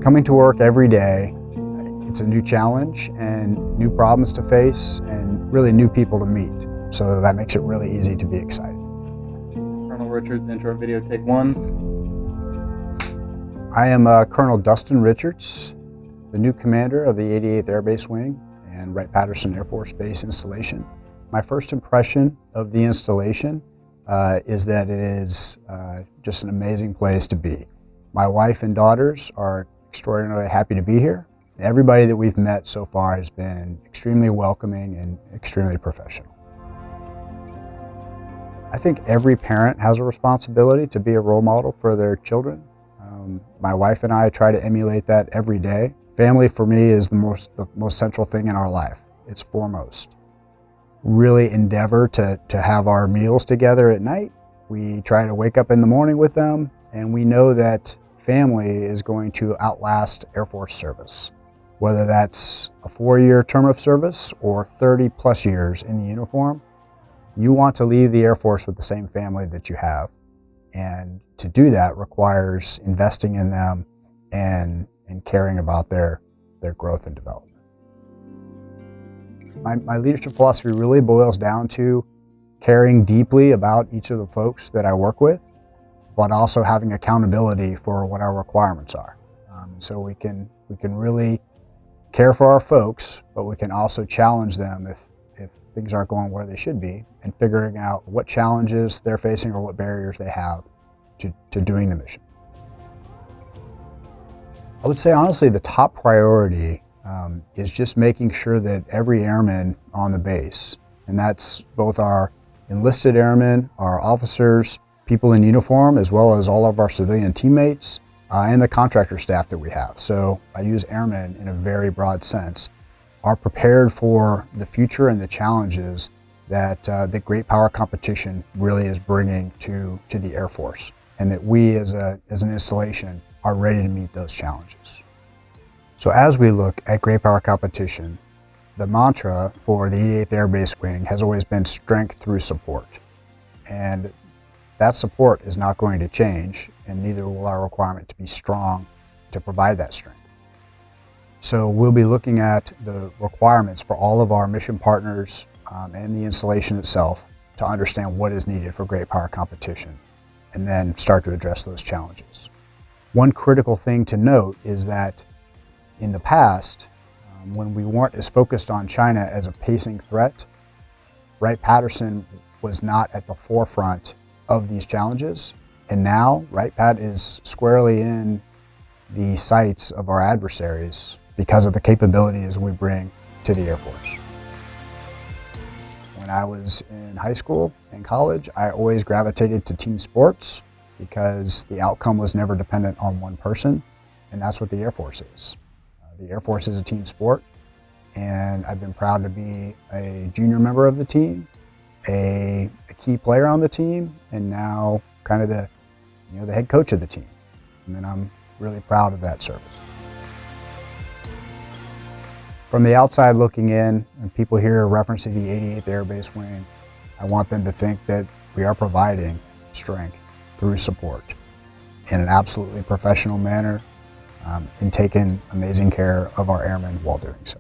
Coming to work every day, it's a new challenge and new problems to face and really new people to meet. So that makes it really easy to be excited. Colonel Richards, intro video, take one. I am Colonel Dustin Richards, the new commander of the 88th Air Base Wing and Wright-Patterson Air Force Base installation. My first impression of the installation is that it is just an amazing place to be. My wife and daughters are extraordinarily happy to be here. Everybody that we've met so far has been extremely welcoming and extremely professional. I think every parent has a responsibility to be a role model for their children. My wife and I try to emulate that every day. Family for me is the most central thing in our life. It's foremost. Really endeavor to have our meals together at night. We try to wake up in the morning with them, and we know that family is going to outlast Air Force service. Whether that's a 4-year term of service or 30+ years in the uniform, you want to leave the Air Force with the same family that you have. And to do that requires investing in them and caring about their growth and development. My leadership philosophy really boils down to caring deeply about each of the folks that I work with, but also having accountability for what our requirements are. So we can really care for our folks, but we can also challenge them if things aren't going where they should be, and figuring out what challenges they're facing or what barriers they have to doing the mission. I would say honestly the top priority is just making sure that every airman on the base, and that's both our enlisted airmen, our officers, people in uniform, as well as all of our civilian teammates, and the contractor staff that we have. So I use airmen in a very broad sense, are prepared for the future and the challenges that the great power competition really is bringing to the Air Force, and that we as an installation are ready to meet those challenges. So as we look at great power competition, the mantra for the 88th Air Base Wing has always been strength through support. And that support is not going to change, and neither will our requirement to be strong to provide that strength. So we'll be looking at the requirements for all of our mission partners and the installation itself to understand what is needed for great power competition, and then start to address those challenges. One critical thing to note is that in the past, when we weren't as focused on China as a pacing threat, Wright-Patterson was not at the forefront of these challenges. And now Wright-Patt is squarely in the sights of our adversaries because of the capabilities we bring to the Air Force. When I was in high school and college, I always gravitated to team sports because the outcome was never dependent on one person, and that's what the Air Force is. The Air Force is a team sport, and I've been proud to be a junior member of the team, a key player on the team, and now kind of the head coach of the team. And I'm really proud of that service. From the outside looking in, and people hear referencing the 88th Air Base Wing, I want them to think that we are providing strength through support in an absolutely professional manner, and taking amazing care of our airmen while doing so.